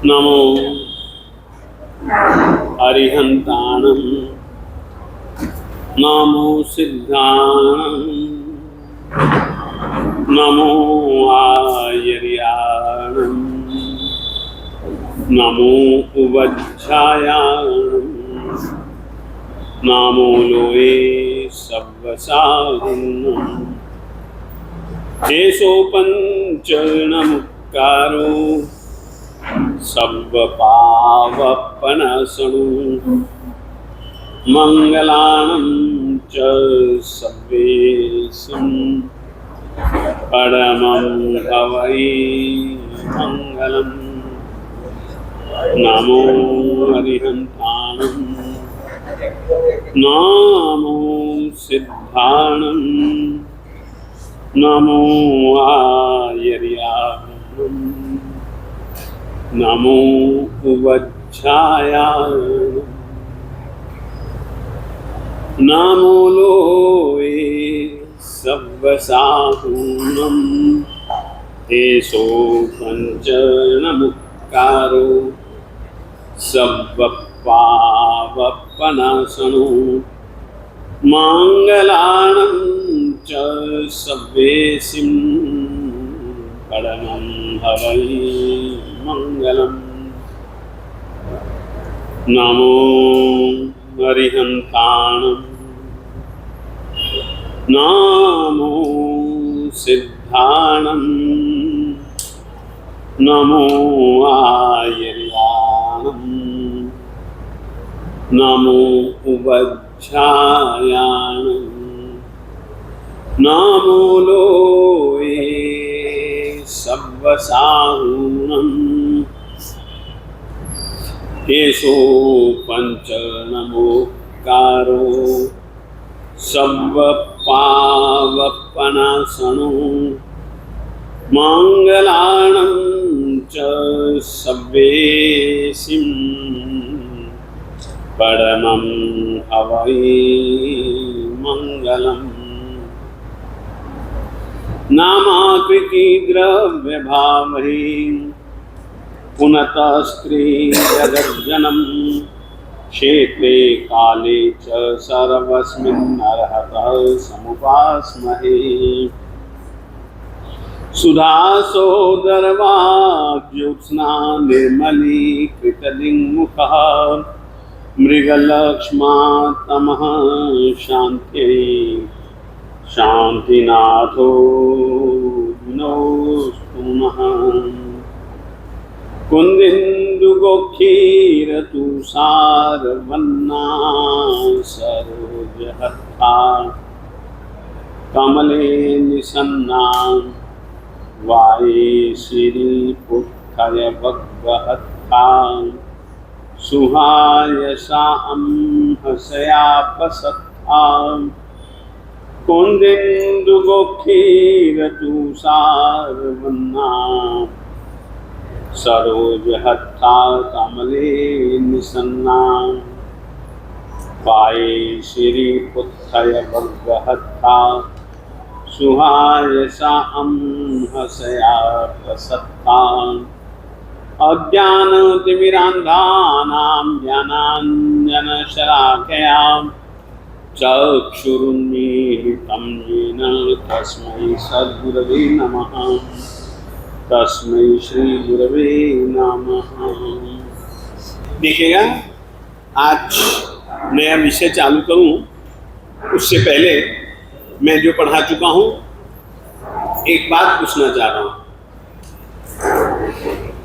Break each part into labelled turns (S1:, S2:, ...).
S1: नमो अरिहंताणं नमो सिद्धाणं नमो आयर्याणं नमो उवज्झायाणं नमो लोये सव्वसाहुन्नम् एषो पञ्चनमुक्कारो सव्वपावपनसनु मंगलानं च सव्वेशं परमं हवै मंगलम् नमो अरिहंताणं नमो सिद्धाणं नमो आयर्याणं नमो उवज्झायाणं नमो लोये सव्वसाहुन्नम् एषो पञ्चनमुक्कारो सव्वपावपनसनु मंगलानं च सव्वेसिं परमं हवै मंगलम् नमो अरिहंताणं नमो सिद्धाणं नमो आयर्याणं नमो उवज्झायाणं नमो लोये सव्वसाहुन्नम् एषो पञ्चनमुक्कारो सव्वपावपनसनु मंगलानं च सव्वेसिं परमं हवै मंगलम् नामाकृति द्रव्यभावै पुनतः स्त्री जगज्जनम क्षेत्रे काले च सर्वस्मिन् अर्हतः समुपास्महे सुधासोदरवाग्योत्स्ना निर्मलीकृतलिङ्गमुखः मृगलक्ष्मा तमः शान्त्यै शान्तिनाथो नोऽस्तु नः कुन्दिन्दुगोक्षीरतुषारवन्ना सरोजहस्ता कमले निसन्ना वायेशिरीपुत्थयवग्वहत्था सुहायसां हसयापसत्था कुन्दिन्दुगोक्षीरतुषारवन्ना सरोजहत्था कमले निसन्ना वायेशिरीपुत्थयवग्वहत्था सुहायसां हसयापसत्था अज्ञानतिमिरान्धानां ज्ञानाञ्जनशलाकया चक्षुरुन्मीलितं येन तस्मै सद्गुरवे नमः। तस्मै श्री गुरवे नमः। देखिएगा, आज नया विषय चालू करूं उससे पहले मैं जो पढ़ा चुका हूं एक बात पूछना चाह रहा हूं।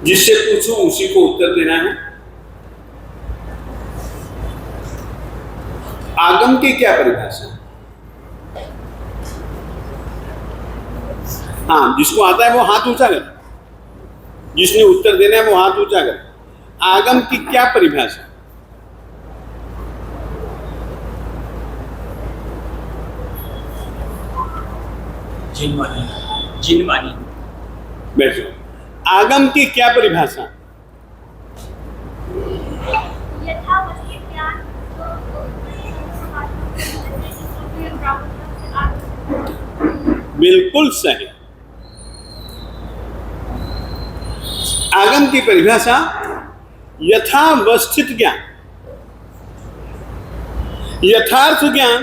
S1: जिससे पूछूं उसी को उत्तर देना है। आगम की क्या परिभाषा है? हाँ, जिसको आता है वो हाथ ऊंचा करे, जिसने उत्तर देना है वो हाथ ऊंचा करे। आगम की क्या परिभाषा?
S2: जिनमानी।
S1: बैठो। आगम की क्या परिभाषा? बिल्कुल सही। आगम की परिभाषा यथावस्थित ज्ञान, यथार्थ ज्ञान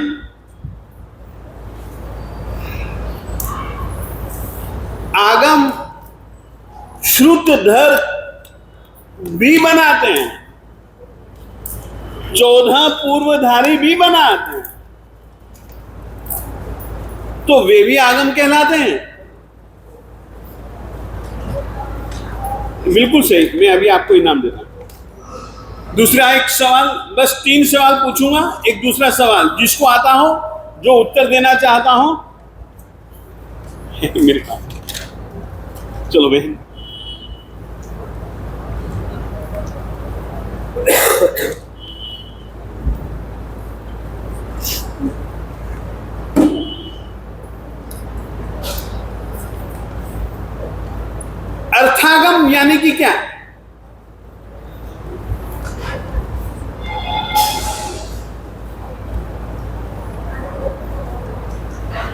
S1: आगम श्रुतधर भी बनाते हैं, 14 पूर्वधारी भी बनाते हैं, तो वे भी आगम कहलाते हैं। बिल्कुल सही, मैं अभी आपको इनाम देता हूं। दूसरा एक सवाल, बस 3 सवाल पूछूंगा, एक दूसरा सवाल जिसको आता हो, जो उत्तर देना चाहता हो मेरे पास। चलो बहन, अर्थागम यानी कि क्या?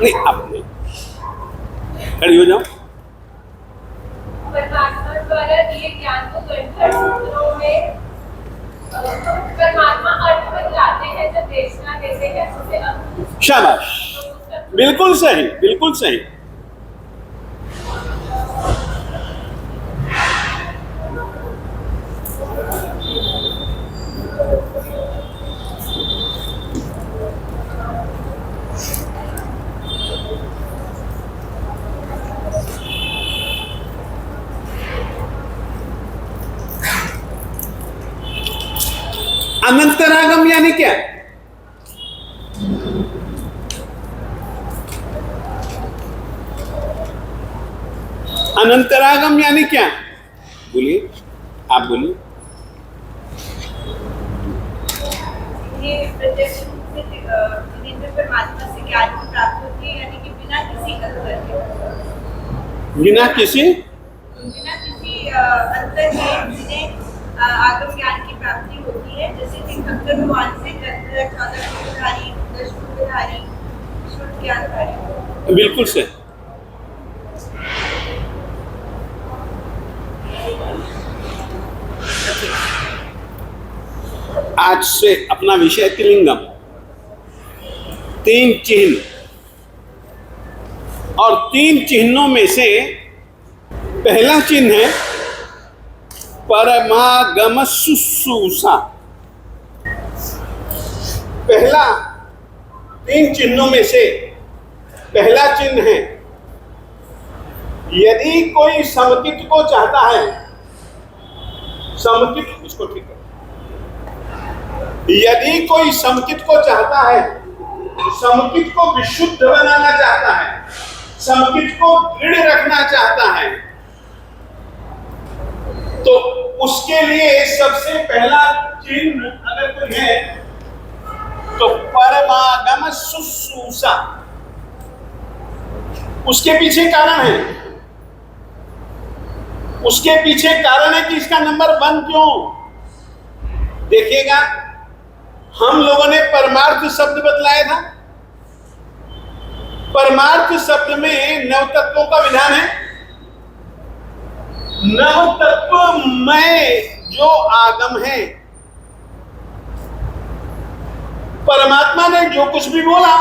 S1: नहीं, आप नहीं, खड़ी हो जाओ।
S2: परमात्मा द्वारा दिए ज्ञान को ग्रंथों सूत्रों में परमात्मा अर्थ बतलाते हैं, जब देशना देते हैं उसे।
S1: शाबाश, बिल्कुल सही, बिल्कुल सही। अनंतरागम यानी क्या? अनंतरागम यानी क्या? बोलिए, आप बोलिए।
S2: ये प्रत्यक्ष रूप से परमात्मा से ज्ञान की प्राप्ति होती है, यानी कि बिना किसी अंतर के,
S1: बिना किसी
S2: अंतर के जिन्हें आगम ज्ञान की प्राप्ति होती है। जैसे कि शंकर भगवान से 14 पूर्वधारी, 10 पूर्वधारी, शुद्ध ज्ञानधारी।
S1: बिल्कुल सही। आज से अपना विषय त्रिलिंगम, 3 चिन्ह, और 3 चिन्हों में से पहला चिन्ह है परमागम शुश्रूषा। पहला 3 चिन्हों में से पहला चिन्ह है, यदि कोई समकित को चाहता है, समकित, इसको ठीक है, यदि कोई समकित को चाहता है, समकित को विशुद्ध बनाना चाहता है, समकित को दृढ़ रखना चाहता है, तो उसके लिए सबसे पहला चिन्ह अगर कोई है तो परमागम शुश्रूषा। उसके पीछे कारण है, उसके पीछे कारण है कि इसका नंबर 1 क्यों? देखिएगा, हम लोगों ने परमार्थ शब्द बतलाया था। परमार्थ शब्द में 9 तत्वों का विधान है। 9 तत्व में जो आगम है, परमात्मा ने जो कुछ भी बोला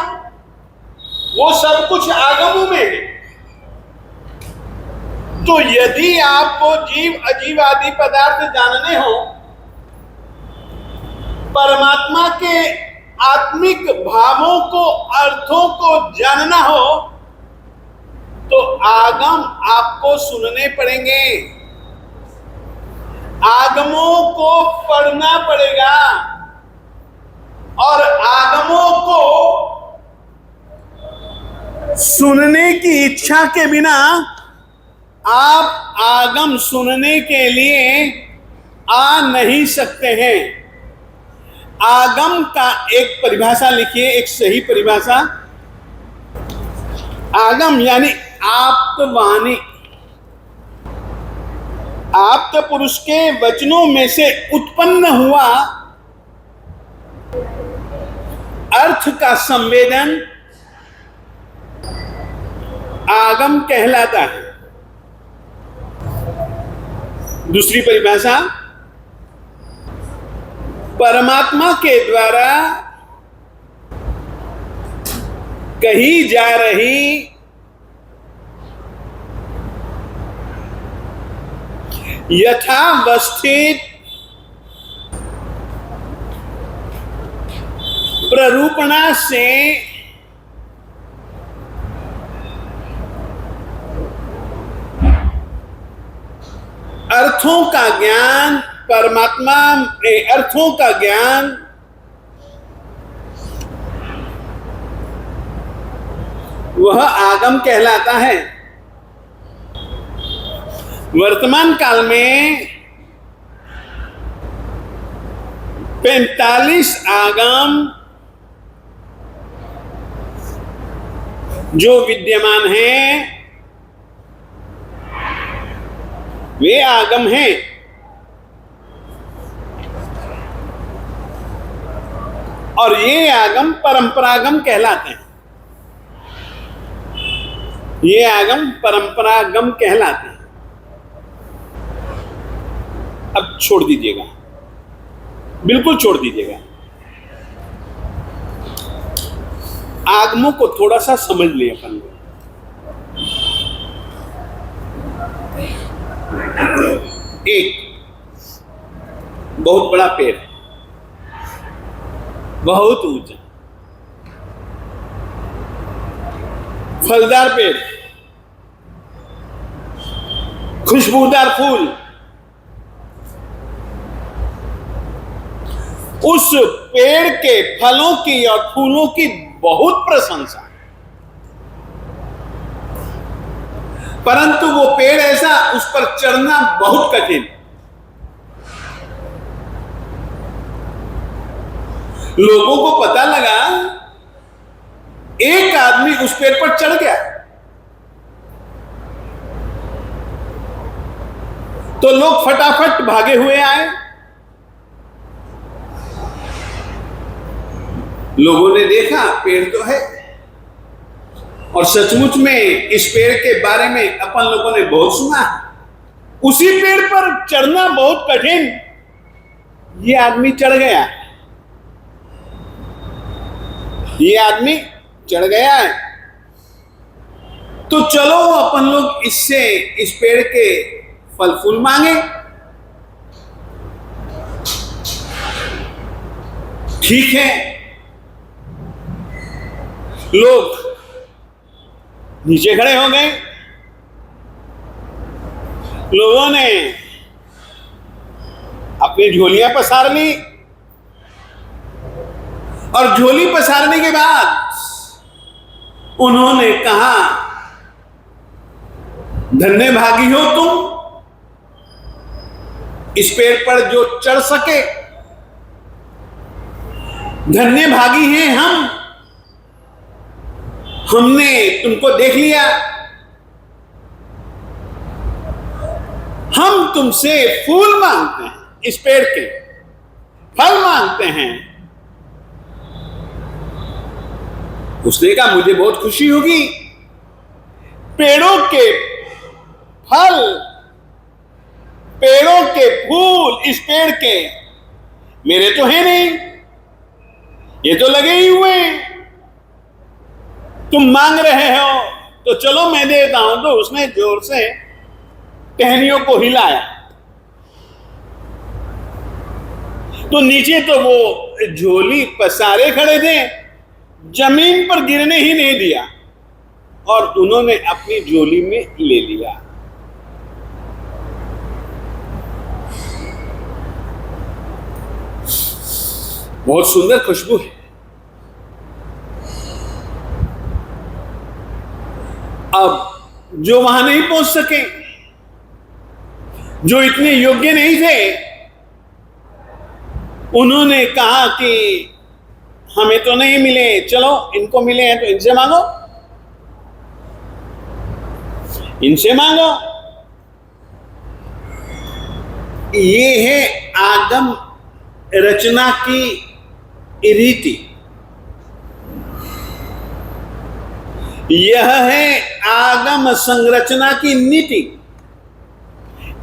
S1: वो सब कुछ आगमों में है। तो यदि आपको जीव अजीव आदि पदार्थ जानने हो, परमात्मा के आत्मिक भावों को, अर्थों को जानना हो, तो आगम आपको सुनने पड़ेंगे, आगमों को पढ़ना पड़ेगा, और आगमों को सुनने की इच्छा के बिना आप आगम सुनने के लिए आ नहीं सकते हैं। आगम का एक परिभाषा लिखिए, एक सही परिभाषा। आगम यानी आप्तवाणी, आप्त पुरुष के वचनों में से उत्पन्न हुआ अर्थ का संवेदन आगम कहलाता है। दूसरी परिभाषा, परमात्मा के द्वारा कही जा रही यथावस्थित प्ररूपणा से अर्थों का ज्ञान, परमात्मा में अर्थों का ज्ञान वह आगम कहलाता है। वर्तमान काल में 45 आगम जो विद्यमान हैं वे आगम हैं। और ये आगम परंपरागम कहलाते हैं। ये आगम परंपरागम कहलाते हैं। अब छोड़ दीजिएगा, बिल्कुल छोड़ दीजिएगा। आगमों को थोड़ा सा समझ लिए अपन लोग। एक बहुत बड़ा पेड़, बहुत ऊंचा, फलदार पेड़, खुशबूदार फूल, उस पेड़ के फलों की और फूलों की बहुत प्रशंसा, परंतु वो पेड़ ऐसा, उस पर चढ़ना बहुत कठिन। लोगों को पता लगा, एक आदमी उस पेड़ पर चढ़ गया तो लोग फटाफट भागे हुए आए। लोगों ने देखा पेड़ तो है, और सचमुच में इस पेड़ के बारे में अपन लोगों ने बहुत सुना। उसी पेड़ पर चढ़ना बहुत कठिन, ये आदमी चढ़ गया, ये आदमी चढ़ गया है। तो चलो अपन लोग इससे, इस पेड़ के फल फूल मांगे। ठीक है, लोग नीचे खड़े हो गए। लोगों ने अपनी झोलियां पसार ली, और झोली पसारने के बाद उन्होंने कहा, धन्य भागी हो तुम, इस पेड़ पर जो चढ़ सके। धन्य भागी हैं हम, हमने तुमको देख लिया। हम तुमसे फूल मांगते हैं, इस पेड़ के फल मांगते हैं। उसने कहा, मुझे बहुत खुशी होगी, पेड़ों के फल, पेड़ों के फूल इस पेड़ के मेरे तो है नहीं, ये तो लगे ही हुए हैं। तुम मांग रहे हो तो चलो मैं देता हूं। तो उसने जोर से टहनियों को हिलाया, तो नीचे तो वो झोली पसारे खड़े थे, जमीन पर गिरने ही नहीं दिया, और उन्होंने अपनी झोली में ले लिया। बहुत सुंदर खुशबू है। अब जो वहां नहीं पहुंच सके, जो इतने योग्य नहीं थे, उन्होंने कहा कि हमें तो नहीं मिले, चलो इनको मिले हैं तो इनसे मांगो, इनसे मांगो। ये है आगम रचना की रीति, यह है आगम संरचना की नीति।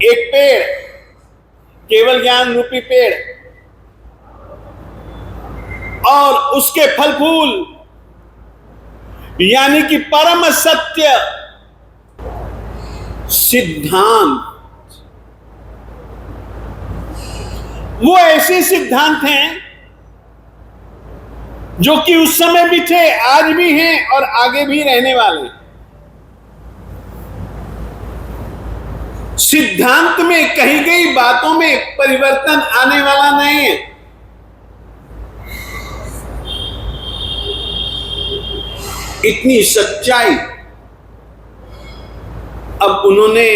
S1: एक पेड़, केवल ज्ञान रूपी पेड़, और उसके फल फूल यानी कि परम सत्य सिद्धांत, वो ऐसे सिद्धांत हैं जो कि उस समय भी थे, आज भी हैं और आगे भी रहने वाले हैं। सिद्धांत में कही गई बातों में परिवर्तन आने वाला नहीं है। इतनी सच्चाई अब उन्होंने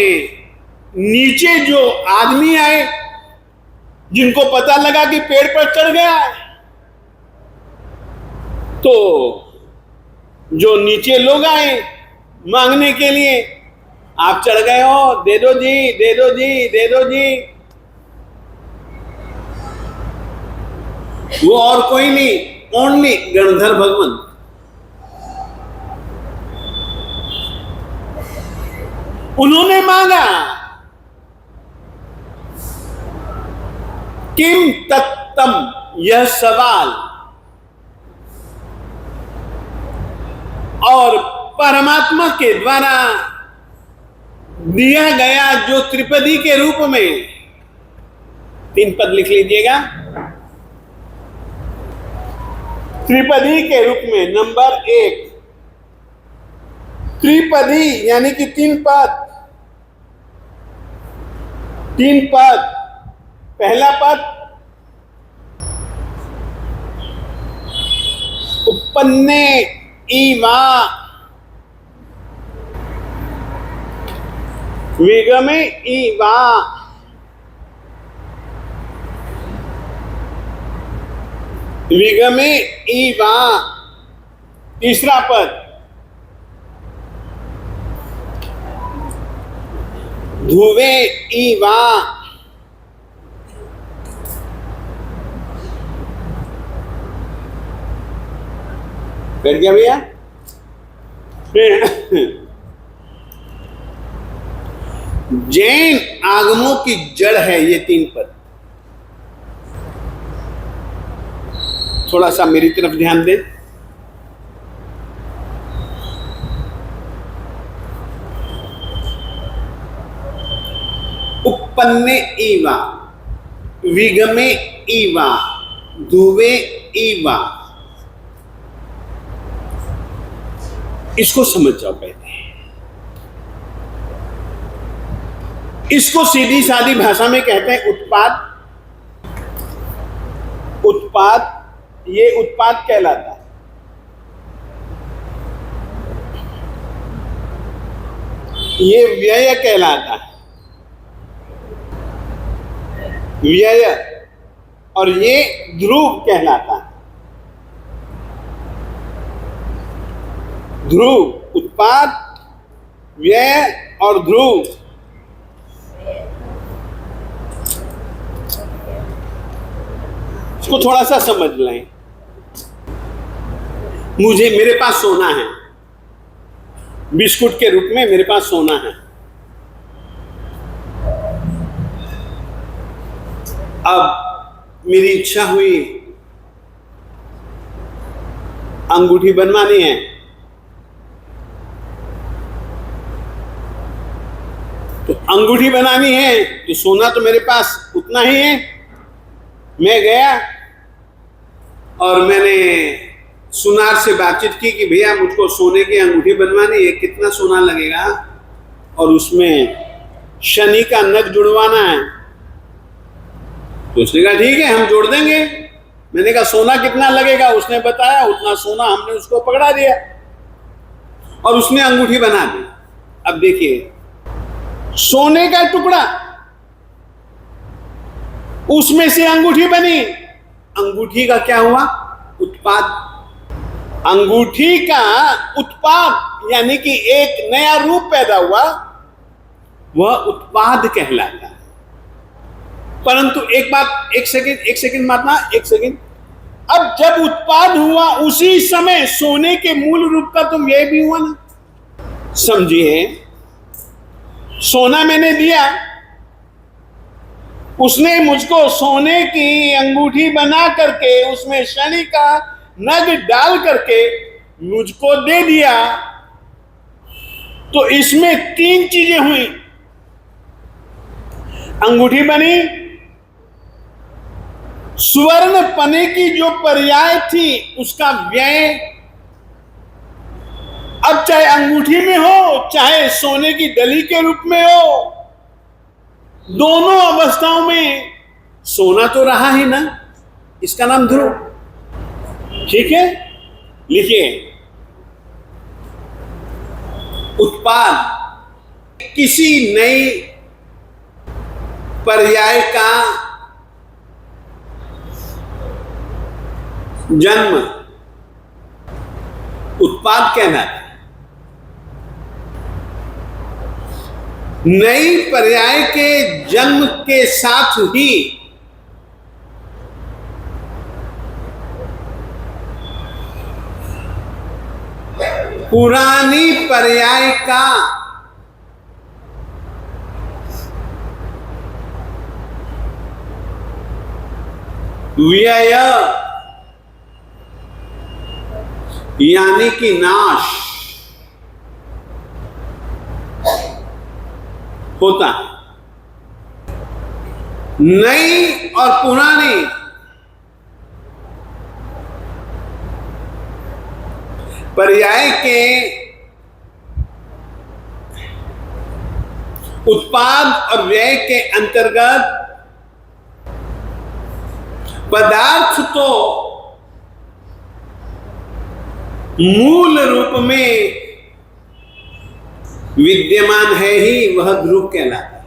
S1: नीचे जो आदमी आए जिनको पता लगा कि पेड़ पर चढ़ गया है, तो जो नीचे लोग आए मांगने के लिए, आप चढ़ गए हो, दे दो जी, दे दो जी, दे दो जी। वो और कोई नहीं, ओनली गणधर भगवान। उन्होंने मांगा, किम तत्तम, यह सवाल, और परमात्मा के द्वारा दिया गया जो त्रिपदी के रूप में, 3 पद लिख लीजिएगा, त्रिपदी के रूप में नंबर 1, त्रिपदी यानी कि 3 पद, 3 पद। पहला पद उपन्ने इवा विगमे इवा, विगमे इवा। तीसरा पद ध्रुवे इवा, बैठ गया भैया। जैन आगमों की जड़ है ये 3 पद। थोड़ा सा मेरी तरफ ध्यान दें। उपन्ने इवा, विगमे इवा, ध्रुवे इवा। इसको समझ जाओ पहले। इसको सीधी सादी भाषा में कहते हैं उत्पाद। उत्पाद, ये उत्पाद कहलाता है। ये व्यय कहलाता है, व्यय। और ये ध्रुव कहलाता है। ध्रुव, उत्पाद, व्यय और ध्रुव। इसको थोड़ा सा समझ लें। मेरे पास सोना है, बिस्कुट के रूप में मेरे पास सोना है। अब मेरी इच्छा हुई अंगूठी बनवानी है, तो अंगूठी बनानी है तो सोना तो मेरे पास उतना ही है। मैं गया और मैंने सुनार से बातचीत की कि भैया मुझको सोने की अंगूठी बनवानी है, कितना सोना लगेगा, और उसमें शनि का नग जुड़वाना है। तो उसने कहा ठीक है, हम जोड़ देंगे। मैंने कहा सोना कितना लगेगा, उसने बताया, उतना सोना हमने उसको पकड़ा दिया और उसने अंगूठी बना दी। अब देखिए, सोने का टुकड़ा, उसमें से अंगूठी बनी। अंगूठी का क्या हुआ? उत्पाद। अंगूठी का उत्पाद यानी कि एक नया रूप पैदा हुआ, वह उत्पाद कहलाता है। परंतु एक बात, एक सेकंड महात्मा, एक सेकंड। अब जब उत्पाद हुआ उसी समय सोने के मूल रूप का तो यह भी हुआ ना। समझिए, सोना मैंने दिया, उसने मुझको सोने की अंगूठी बना करके उसमें शनि का नग डाल करके मुझको दे दिया। तो इसमें 3 चीजें हुई। अंगूठी बनी, स्वर्ण पने की जो पर्याय थी उसका व्यय, अब चाहे अंगूठी में हो चाहे सोने की डली के रूप में हो, दोनों अवस्थाओं में सोना तो रहा ही ना, इसका नाम ध्रुव। ठीक है, लिखिए, उत्पाद किसी नई पर्याय का जन्म उत्पाद कहलाता है। नई पर्याय के जन्म के साथ ही पुरानी पर्याय का व्यय यानी कि नाश होता है। नई और पुरानी पर्याय के उत्पाद और व्यय के अंतर्गत पदार्थ तो मूल रूप में विद्यमान है ही, वह ध्रुव कहलाता है।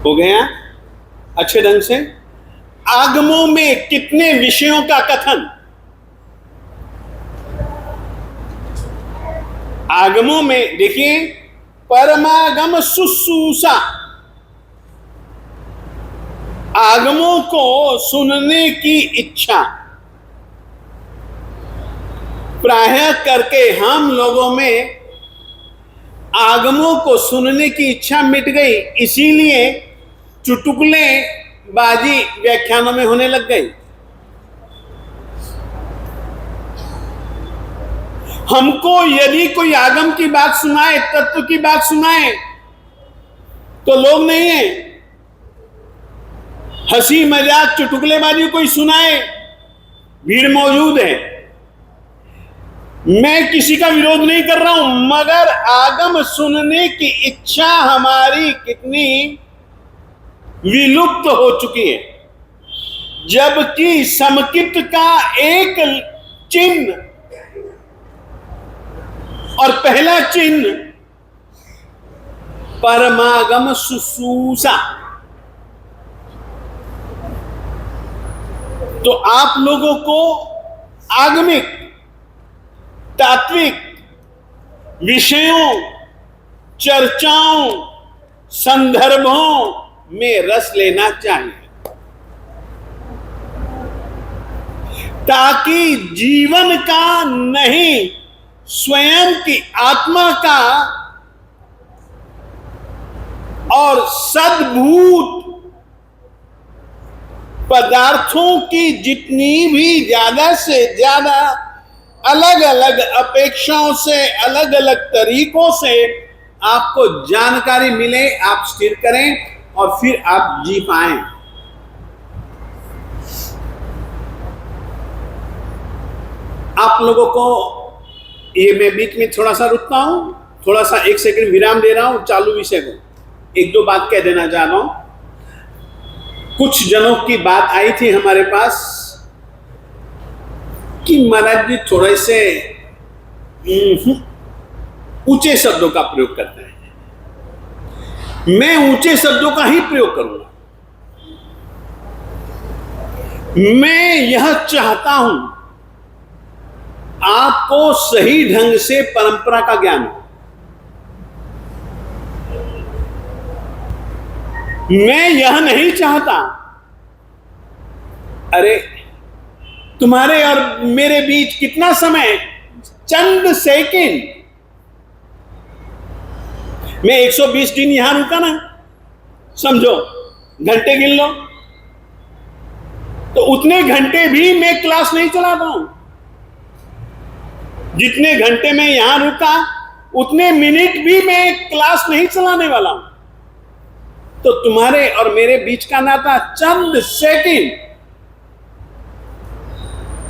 S1: हो गया अच्छे ढंग से। आगमों में कितने विषयों का कथन? आगमों में देखिए, परमागम शुश्रूषा, आगमों को सुनने की इच्छा। प्रायः करके हम लोगों में आगमों को सुनने की इच्छा मिट गई, इसीलिए चुटकुले बाजी व्याख्यानों में होने लग गई। हमको यदि कोई आगम की बात सुनाए, तत्व की बात सुनाए, तो लोग नहीं है। हंसी मजाक चुटकुलेबाजी कोई सुनाए, भीड़ मौजूद है। मैं किसी का विरोध नहीं कर रहा हूं, मगर आगम सुनने की इच्छा हमारी कितनी विलुप्त हो चुकी है। जबकि समकित का एक चिन्ह और पहला चिन्ह परमागम शुश्रूषा। तो आप लोगों को आगमिक तात्विक विषयों, चर्चाओं, संदर्भों में रस लेना चाहिए, ताकि जीवन का नहीं, स्वयं की आत्मा का और सद्भूत पदार्थों की जितनी भी ज्यादा से ज्यादा अलग अलग अपेक्षाओं से, अलग अलग तरीकों से आपको जानकारी मिले, आप स्थिर करें और फिर आप जी पाएं। आप लोगों को ये मैं बीच में थोड़ा सा रुकता हूं, थोड़ा सा 1 सेकंड विराम दे रहा हूं चालू विषय को। 1-2 बात कह देना चाह रहा हूं। कुछ जनों की बात आई थी हमारे पास कि महाराज जी थोड़े से ऊंचे शब्दों का प्रयोग करते हैं। मैं ऊंचे शब्दों का ही प्रयोग करूंगा। मैं यह चाहता हूं आपको सही ढंग से परंपरा का ज्ञान हो। मैं यह नहीं चाहता अरे तुम्हारे और मेरे बीच कितना समय, चंद सेकंड। मैं 120 दिन यहां रुका ना, समझो, घंटे गिन लो, तो उतने घंटे भी मैं क्लास नहीं चलाता हूं। जितने घंटे में यहां रुका उतने मिनट भी मैं क्लास नहीं चलाने वाला हूं। तो तुम्हारे और मेरे बीच का नाता चंद सेकंड,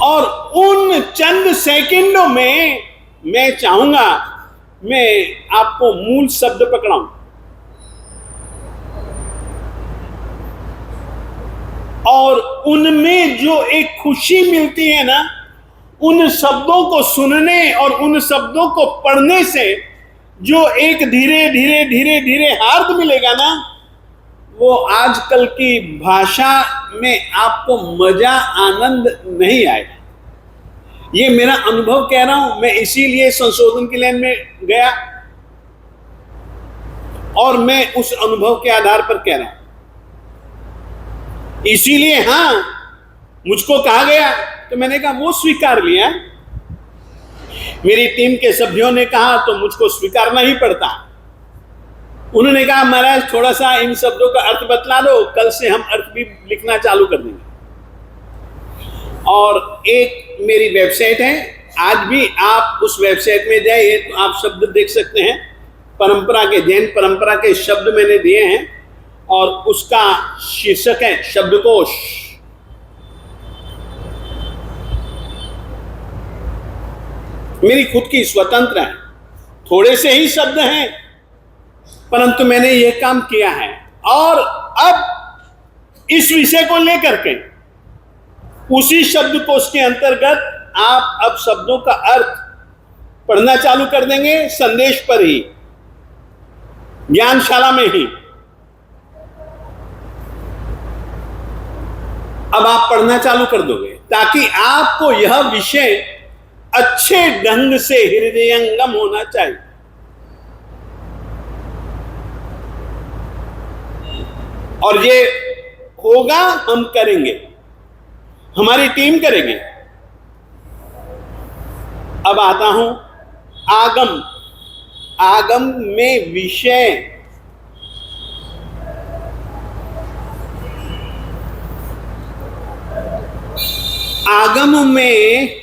S1: और उन चंद सेकंडों में मैं चाहूंगा मैं आपको मूल शब्द पकड़ाऊं, और उनमें जो एक खुशी मिलती है ना, उन शब्दों को सुनने और उन शब्दों को पढ़ने से जो एक धीरे धीरे धीरे धीरे अर्थ मिलेगा ना, वो आजकल की भाषा में आपको मजा आनंद नहीं आएगा। ये मेरा अनुभव कह रहा हूं मैं, इसीलिए संशोधन की लाइन में गया और मैं उस अनुभव के आधार पर कह रहा हूं। इसीलिए हां, मुझको कहा गया तो मैंने कहा वो स्वीकार लिया। मेरी टीम के सभ्यों ने कहा तो मुझको स्वीकारना ही पड़ता। उन्होंने कहा महाराज थोड़ा सा इन शब्दों का अर्थ बतला दो, कल से हम अर्थ भी लिखना चालू कर देंगे। और एक मेरी वेबसाइट है, आज भी आप उस वेबसाइट में जाइए तो आप शब्द देख सकते हैं। परंपरा के, जैन परंपरा के शब्द मैंने दिए हैं और उसका शीर्षक है शब्दकोश। मेरी खुद की स्वतंत्र है, थोड़े से ही शब्द हैं, परंतु मैंने यह काम किया है। और अब इस विषय को लेकर के उसी शब्दकोश के अंतर्गत आप अब शब्दों का अर्थ पढ़ना चालू कर देंगे, संदेश पर ही, ज्ञानशाला में ही। अब आप पढ़ना चालू कर दोगे ताकि आपको यह विषय अच्छे ढंग से हृदयंगम होना चाहिए। और ये होगा, हम करेंगे, हमारी टीम करेगी। अब आता हूं आगम। आगम में विषय आगम में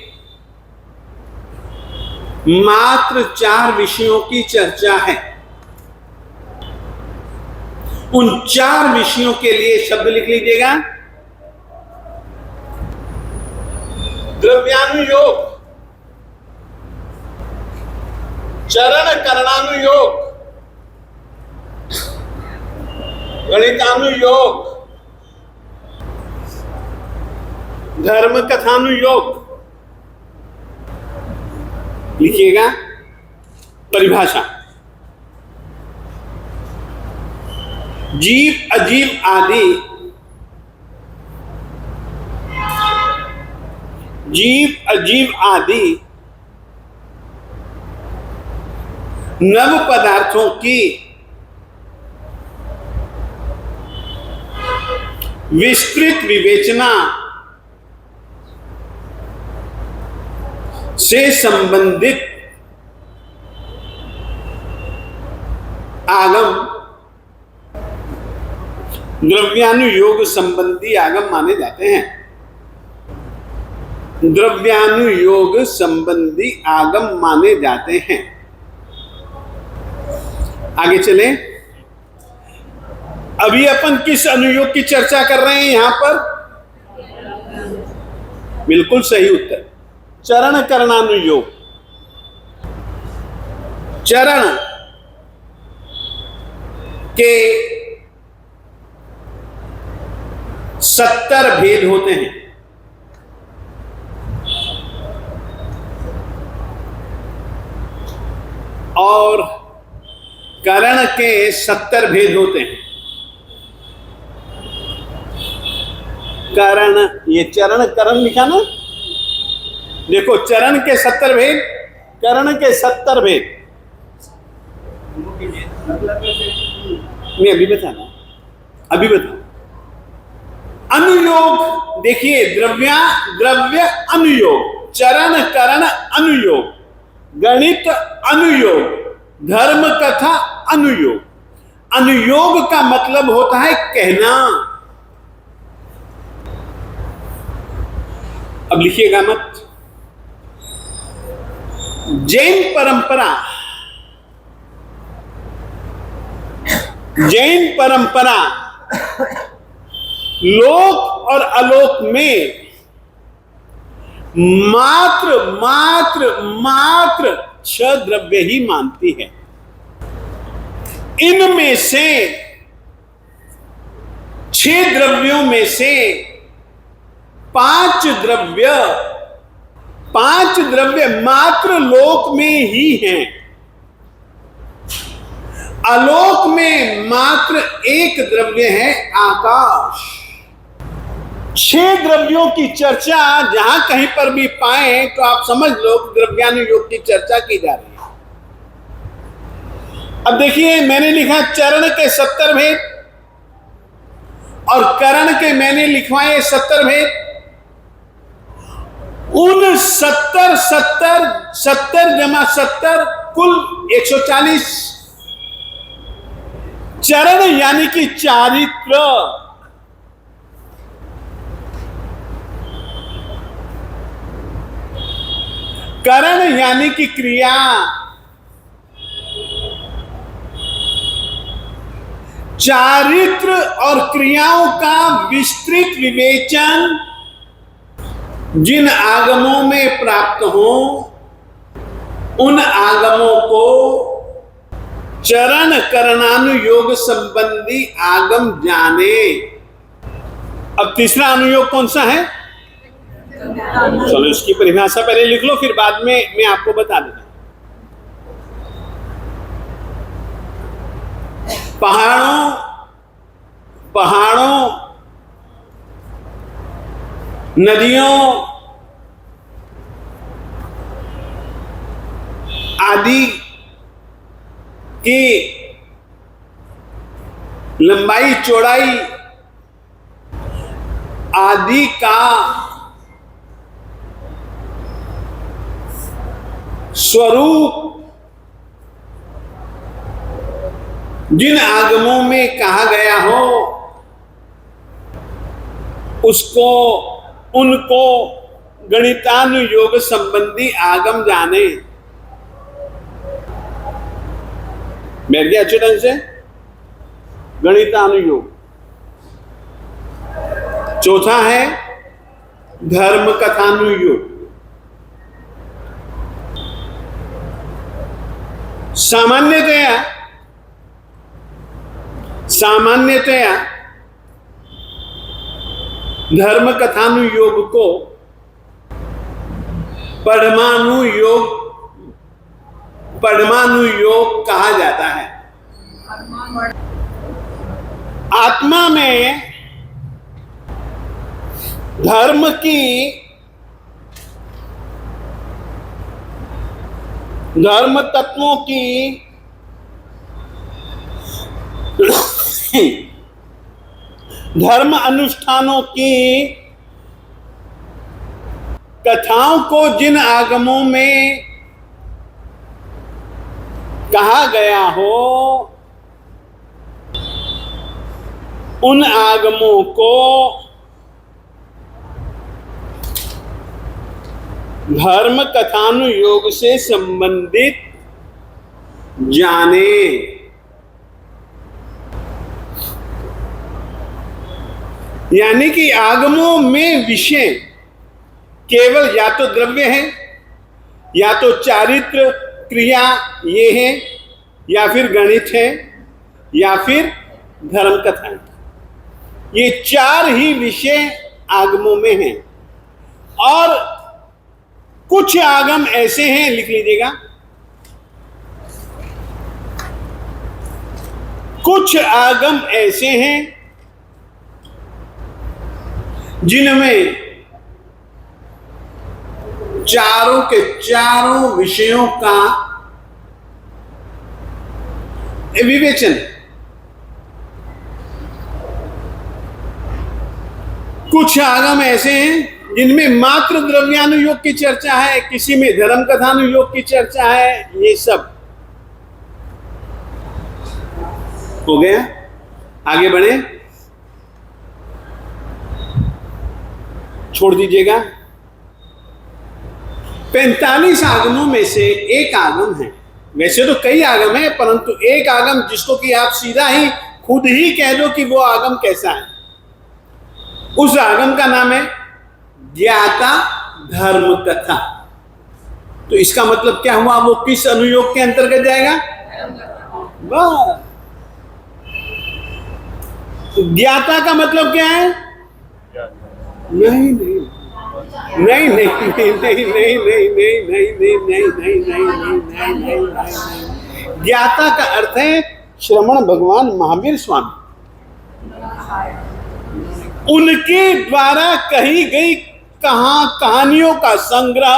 S1: मात्र 4 विषयों की चर्चा है। उन 4 विषयों के लिए शब्द लिख लीजिएगा। द्रव्यानुयोग, चरण करणानुयोग, गणितानुयोग, धर्म कथानुयोग। लिखिएगा परिभाषा। जीव अजीव आदि, जीव अजीव आदि नव पदार्थों की विस्तृत विवेचना से संबंधित आगम द्रव्यानुयोग संबंधी आगम माने जाते हैं। द्रव्यानुयोग संबंधी आगम माने जाते हैं। आगे चले। अभी अपन किस अनुयोग की चर्चा कर रहे हैं यहां पर? बिल्कुल सही उत्तर, चरण करणानुयोग। चरण के 70 भेद होते हैं। और करण के 70 भेद होते हैं। करण, ये चरण करण लिखा ना, देखो चरण के 70 भेद, करण के 70 भेद। मैं अभी बताना, अभी बता। अनुयोग देखिए, द्रव्य अनुयोग, चरण करण अनुयोग, गणित अनुयोग, धर्म कथा अनुयोग। अनुयोग का मतलब होता है कहना। अब लिखिएगा मत। जैन परंपरा लोक और अलोक में मात्र 6 द्रव्य ही मानती है। इनमें से 6 द्रव्यों में से 5 द्रव्य मात्र लोक में ही हैं। आलोक में मात्र 1 द्रव्य है, आकाश। 6 द्रव्यों की चर्चा जहां कहीं पर भी पाए तो आप समझ लो द्रव्यानुयोग की चर्चा की जा रही है। अब देखिए, मैंने लिखा चरण के 70 भेद और करण के मैंने लिखवाए 70 भेद। उन 70 जमा 70 कुल 140। चरण यानी कि चारित्र, करण यानी कि क्रिया, चारित्र और क्रियाओं का विस्तृत विवेचन जिन आगमों में प्राप्त हो उन आगमों को चरण करणानुयोग संबंधी आगम जाने। अब तीसरा अनुयोग कौन सा है? चलो इसकी परिभाषा पहले लिख लो, फिर बाद में मैं आपको बता दूंगा। पहाड़ों, नदियों आदि की लंबाई चौड़ाई आदि का स्वरूप जिन आगमों में कहा गया हो उनको गणितानुयोग संबंधी आगम जाने। बैठ गया अच्छे ढंग से? गणितानुयोग। चौथा है धर्म कथानुयोग। सामान्यतया धर्म कथानुयोग को परमानुयोग कहा जाता है। आत्मा में धर्म तत्वों की धर्म अनुष्ठानों की कथाओं को जिन आगमों में कहा गया हो उन आगमों को धर्म कथानुयोग से संबंधित जाने। यानी कि आगमों में विषय केवल या तो द्रव्य है, या तो चारित्र क्रिया ये है, या फिर गणित है, या फिर धर्म कथा है। ये 4 ही विषय आगमों में हैं। और कुछ आगम ऐसे हैं, लिख लीजिएगा, कुछ आगम ऐसे हैं जिनमें चारों के चारों विषयों का विवेचन। कुछ आगम ऐसे हैं जिनमें मात्र द्रव्यानुयोग की चर्चा है, किसी में धर्म कथानुयोग की चर्चा है। ये सब हो गया, आगे बढ़े, छोड़ दीजिएगा। 45 आगमों में से एक आगम है, वैसे तो कई आगम है, परंतु एक आगम जिसको कि आप सीधा ही खुद ही कह दो कि वो आगम कैसा है, उस आगम का नाम है ज्ञाता धर्म कथा। तो इसका मतलब क्या हुआ, वो किस अनुयोग के अंतर्गत जाएगा? बस। ज्ञाता का मतलब क्या है? नहीं नहीं नहीं नहीं नहीं नहीं नहीं नहीं नहीं नहीं नहीं नहीं नहीं नहीं नहीं। ज्ञाता का अर्थ है श्रमण भगवान महावीर स्वामी, उनके द्वारा कही गई कहानियों का संग्रह।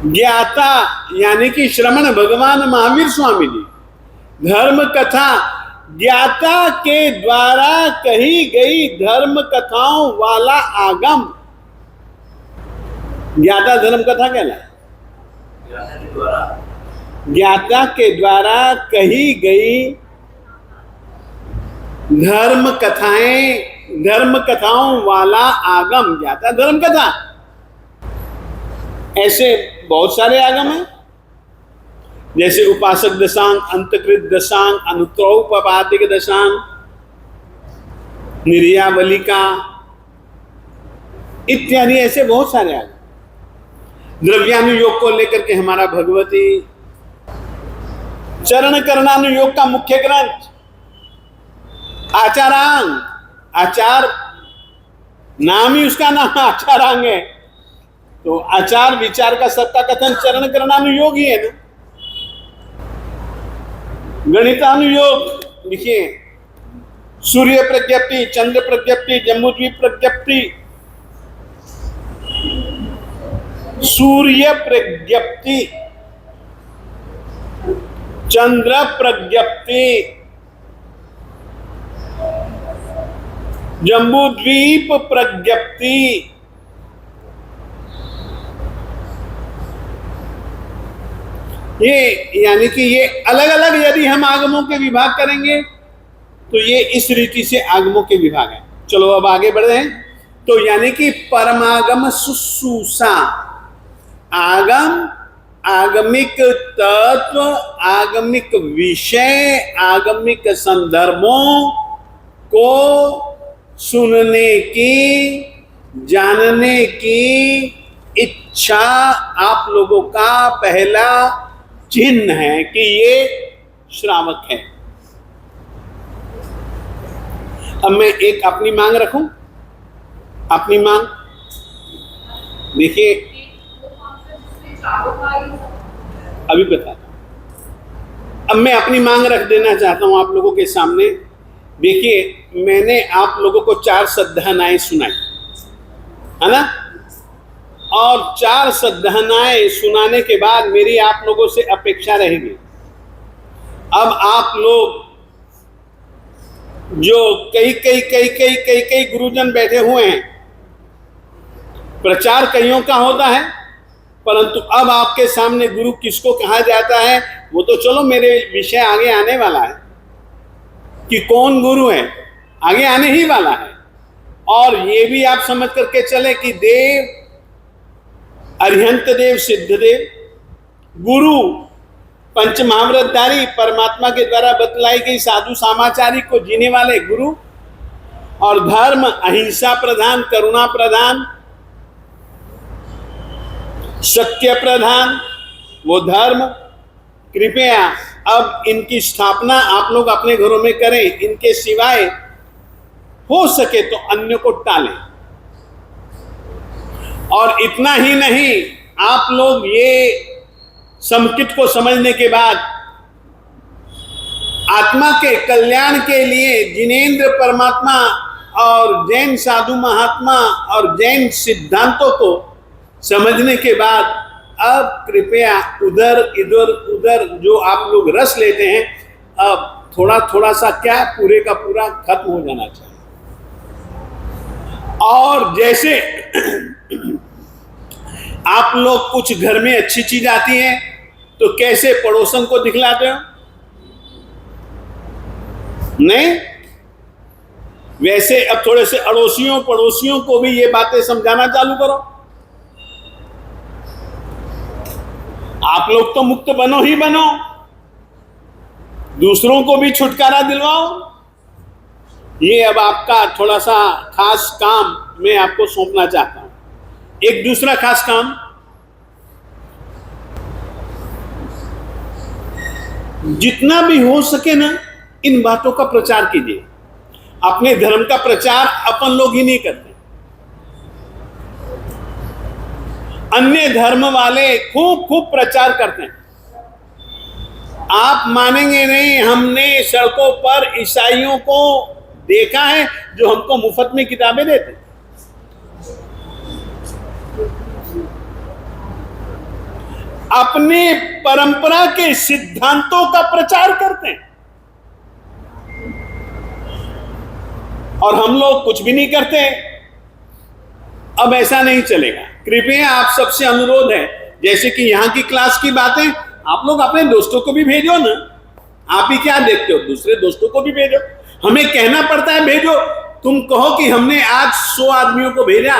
S1: ज्ञाता यानी कि श्रमण भगवान महावीर स्वामी जी, धर्म कथा ज्ञाता के द्वारा कही गई धर्म कथाओं वाला आगम ज्ञाता धर्म कथा कहलाए। ज्ञाता के द्वारा कही गई धर्म कथाओं वाला आगम ज्ञाता धर्म कथा। ऐसे बहुत सारे आगम हैं, जैसे उपासक दशांग, अंतकृत दशांग, अनुत्रोपादिक दशांग, निर्यावलिका इत्यादि, ऐसे बहुत सारे आगम। द्रव्यानुयोग को लेकर के हमारा भगवती चरण करणानुयोग का मुख्य ग्रंथ आचारांग, आचार नाम ही उसका नाम आचारांग है, तो आचार विचार का सत्ता कथन चरण करणानुयोग ही है ना। गणितानुयोग लिखिए, सूर्य प्रज्ञप्ति, चंद्र प्रज्ञप्ति, जम्बूद्वीप प्रज्ञप्ति, सूर्य प्रज्ञप्ति, चंद्र प्रज्ञप्ति, जम्बूद्वीप प्रज्ञप्ति, ये यानी कि ये अलग अलग यदि हम आगमों के विभाग करेंगे तो ये इस रीति से आगमों के विभाग हैं। चलो अब आगे बढ़ रहे हैं। तो यानी कि परमागम शुश्रूषा, आगम, आगमिक तत्व, आगमिक विषय, आगमिक संदर्भों को सुनने की, जानने की इच्छा आप लोगों का पहला चिन्ह है कि ये श्रावक है। अब मैं एक अपनी मांग रखूं, अपनी मांग देखिए, अभी बताता हूं। अब मैं अपनी मांग रख देना चाहता हूं आप लोगों के सामने। देखिए, मैंने आप लोगों को 4 सद्धनाएं सुनाई है ना, और 4 सद्धनाएं सुनाने के बाद मेरी आप लोगों से अपेक्षा रहेगी, अब आप लोग जो कई गुरुजन बैठे हुए हैं, प्रचार कईयों का होता है, परंतु अब आपके सामने गुरु किसको कहा जाता है वो तो चलो मेरे विषय आगे आने वाला है कि कौन गुरु है, आगे आने ही वाला है। और ये भी आप समझ करके चले कि देव, अरिहंत देव, सिद्ध देव, गुरु, पंच महाव्रतधारी, परमात्मा के द्वारा बतलाई गई साधु सामाचारी को जीने वाले गुरु, और धर्म अहिंसा प्रधान, करुणा प्रधान, सत्य प्रधान वो धर्म। कृपया अब इनकी स्थापना आप लोग अपने घरों में करें, इनके सिवाय हो सके तो अन्य को टालें। और इतना ही नहीं, आप लोग ये समकित को समझने के बाद आत्मा के कल्याण के लिए जिनेंद्र परमात्मा और जैन साधु महात्मा और जैन सिद्धांतों को समझने के बाद अब कृपया उधर इधर उधर जो आप लोग रस लेते हैं, अब थोड़ा थोड़ा सा क्या पूरे का पूरा खत्म हो जाना चाहिए। और जैसे आप लोग कुछ घर में अच्छी चीज आती है तो कैसे पड़ोसन को दिखलाते हो, नहीं, वैसे अब थोड़े से अड़ोसियों पड़ोसियों को भी ये बातें समझाना चालू करो। आप लोग तो मुक्त बनो ही बनो, दूसरों को भी छुटकारा दिलवाओ। ये अब आपका थोड़ा सा खास काम मैं आपको सौंपना चाहता हूं। एक दूसरा खास काम, जितना भी हो सके ना, इन बातों का प्रचार कीजिए। अपने धर्म का प्रचार अपन लोग ही नहीं करते, अन्य धर्म वाले खूब खूब प्रचार करते हैं। आप मानेंगे नहीं, हमने सड़कों पर ईसाइयों को देखा है जो हमको मुफ्त में किताबें देते हैं। अपने परंपरा के सिद्धांतों का प्रचार करते हैं और हम लोग कुछ भी नहीं करते। अब ऐसा नहीं चलेगा। कृपया आप सबसे अनुरोध है, जैसे कि यहां की क्लास की बातें आप लोग अपने दोस्तों को भी भेजो ना। आप ही क्या देखते हो, दूसरे दोस्तों को भी भेजो। हमें कहना पड़ता है भेजो। तुम कहो कि हमने आज 100 आदमियों को भेजा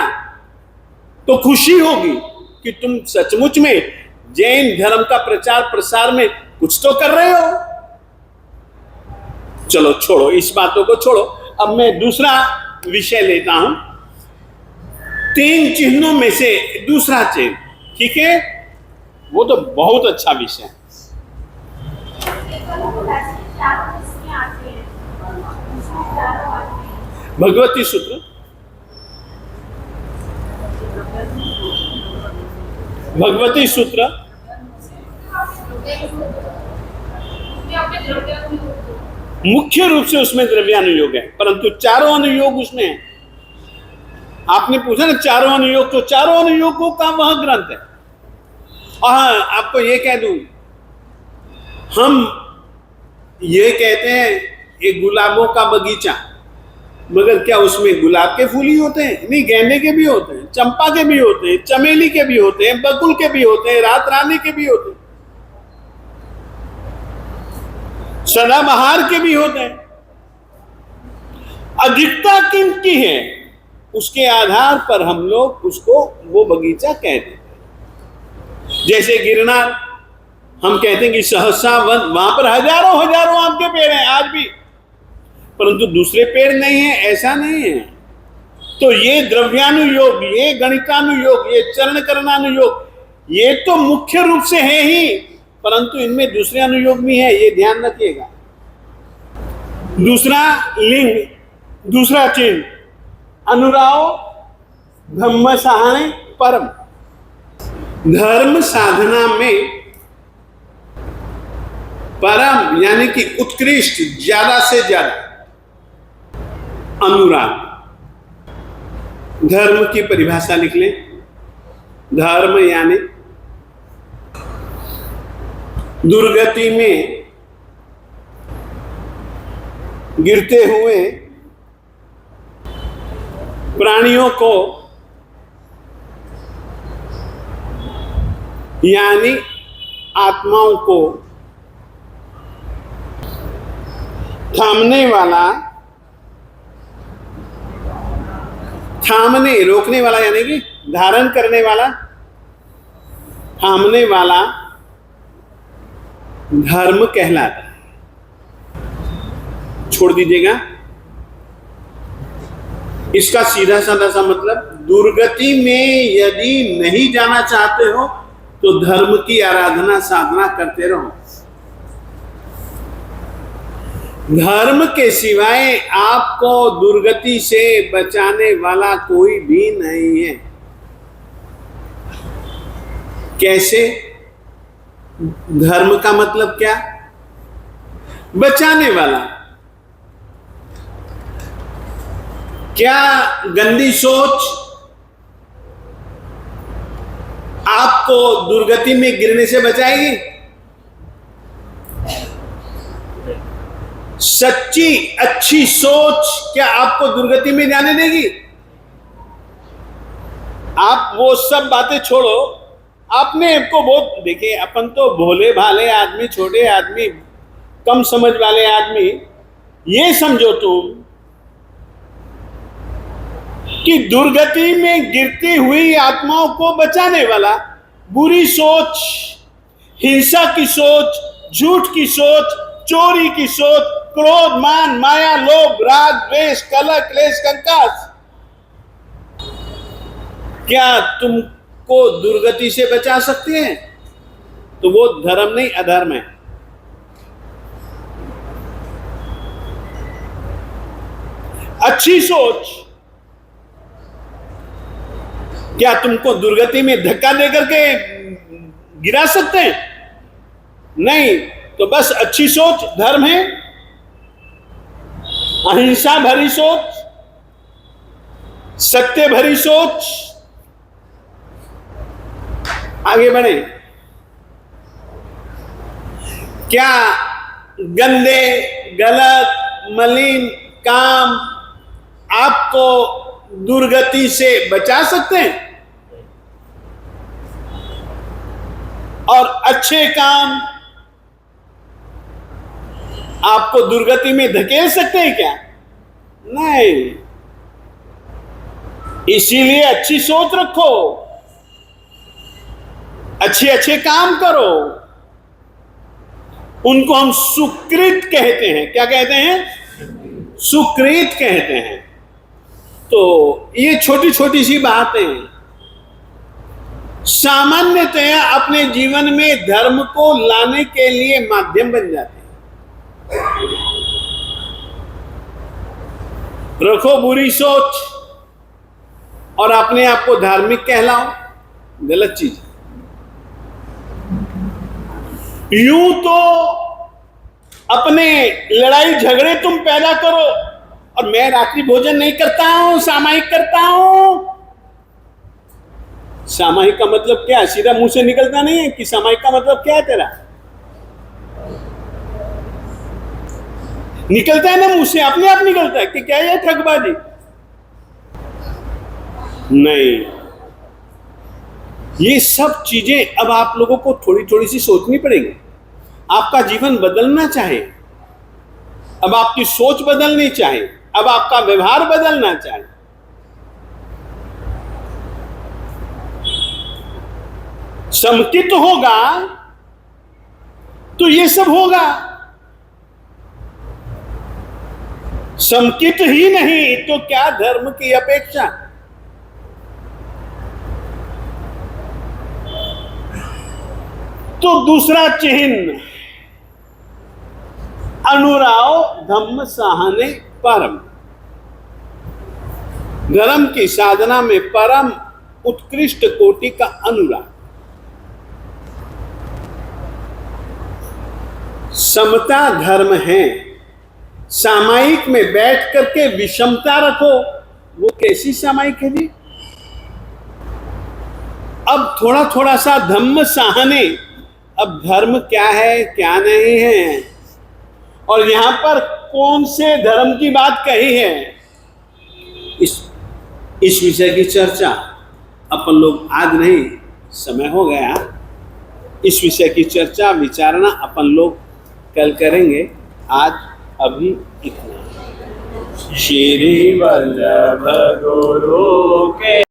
S1: तो खुशी होगी कि तुम सचमुच में जैन धर्म का प्रचार प्रसार में कुछ तो कर रहे हो। चलो छोड़ो, इस बातों को छोड़ो। अब मैं दूसरा विषय लेता हूं। 3 चिन्हों में से दूसरा चिन्ह, ठीक है, वो तो बहुत अच्छा विषय है। भगवती सूत्र, भगवती सूत्र मुख्य रूप से उसमें द्रव्यानुयोग है, परंतु चारों अनुयोग उसमें है। आपने पूछा ना चारों अनुयोग, तो चारों अनुयोगों का वह ग्रंथ है। और हाँ, आपको ये कह दूं, हम ये कहते हैं ये गुलाबों का बगीचा, मगर क्या उसमें गुलाब के फूल ही होते हैं? नहीं, गेंदे के भी होते हैं, चंपा के भी होते हैं, चमेली के भी होते हैं, बकुल के भी होते हैं, रात रानी के भी होते हैं, सदाबहार के भी होते हैं। अधिकता किनकी है, उसके आधार पर हम लोग उसको वो बगीचा कहते हैं। जैसे गिरनार, हम कहते हैं कि सहसा वन, वहां पर हजारों हजारों आम के पेड़ हैं आज भी, परंतु दूसरे पेड़ नहीं है, ऐसा नहीं है। तो ये द्रव्यानुयोग, ये गणितानुयोग, ये चरण करणानुयोग, ये तो मुख्य रूप से है ही, परंतु इनमें दूसरे अनुयोग भी है, ये ध्यान रखिएगा। दूसरा लिंग, दूसरा चिन्ह, अनुराव ब्रह्म सहाय परम। धर्म साधना में परम यानी कि उत्कृष्ट, ज्यादा से ज्यादा अनुराग। धर्म की परिभाषा लिख लें। धर्म यानी दुर्गति में गिरते हुए प्राणियों को, यानी आत्माओं को थामने वाला, थामने, रोकने वाला यानी कि धारण करने वाला, थामने वाला धर्म कहलाता है। छोड़ दीजिएगा, इसका सीधा साधा सा मतलब, दुर्गति में यदि नहीं जाना चाहते हो तो धर्म की आराधना साधना करते रहो। धर्म के सिवाय आपको दुर्गति से बचाने वाला कोई भी नहीं है। कैसे? धर्म का मतलब क्या? बचाने वाला। क्या गंदी सोच आपको दुर्गति में गिरने से बचाएगी? सच्ची अच्छी सोच क्या आपको दुर्गति में जाने देगी? आप वो सब बातें छोड़ो। आपने आपको बहुत, देखिए अपन तो भोले भाले आदमी, छोटे आदमी, कम समझ वाले आदमी, ये समझो तुम कि दुर्गति में गिरती हुई आत्माओं को बचाने वाला बुरी सोच, हिंसा की सोच, झूठ की सोच, चोरी की सोच, क्रोध, मान, माया, लोभ, राग, द्वेष, कलह, क्लेश, कंकास, क्या तुमको दुर्गति से बचा सकते हैं? तो वो धर्म नहीं, अधर्म है। अच्छी सोच क्या तुमको दुर्गति में धक्का देकर के गिरा सकते हैं? नहीं। तो बस अच्छी सोच धर्म है। अहिंसा भरी सोच, सत्य भरी सोच, आगे बढ़े। क्या गंदे, गलत, मलिन काम आपको दुर्गति से बचा सकते हैं? और अच्छे काम आपको दुर्गति में धकेल सकते हैं क्या? नहीं। इसीलिए अच्छी सोच रखो, अच्छे काम करो। उनको हम सुकृत कहते हैं। क्या कहते हैं? सुकृत कहते हैं। तो ये छोटी छोटी सी बातें सामान्यतया अपने जीवन में धर्म को लाने के लिए माध्यम बन जाते हैं। रखो बुरी सोच और अपने आप को धार्मिक कहलाओ, गलत चीज। यूं तो अपने लड़ाई झगड़े तुम पैदा करो, और मैं रात्रि भोजन नहीं करता हूं, सामायिक करता हूं। सामायिक का मतलब क्या? सीधा मुंह से निकलता नहीं है कि सामायिक का मतलब क्या है तेरा? निकलता है ना मुंह से, अपने आप निकलता है कि क्या है ठगबाजी? नहीं। ये सब चीजें अब आप लोगों को थोड़ी थोड़ी सी सोचनी पड़ेगी। आपका जीवन बदलना चाहे, अब आपकी सोच बदलनी चाहे, अब आपका व्यवहार बदलना चाहे, समकित होगा तो ये सब होगा। समकित ही नहीं तो क्या धर्म की अपेक्षा? तो दूसरा चिन्ह, अनुराव धम्म साहने परम। धर्म की साधना में परम उत्कृष्ट कोटि का अनुराग। समता धर्म है। सामायिक में बैठ करके विषमता रखो, वो कैसी सामायिक है जी? अब थोड़ा थोड़ा सा धम्म साहने। अब धर्म क्या है क्या नहीं है, और यहां पर कौन से धर्म की बात कही है, इस विषय की चर्चा अपन लोग आज नहीं, समय हो गया। इस विषय की चर्चा विचारना अपन लोग कल करेंगे। आज अभी इतना। श्री वल्लभ गुरु के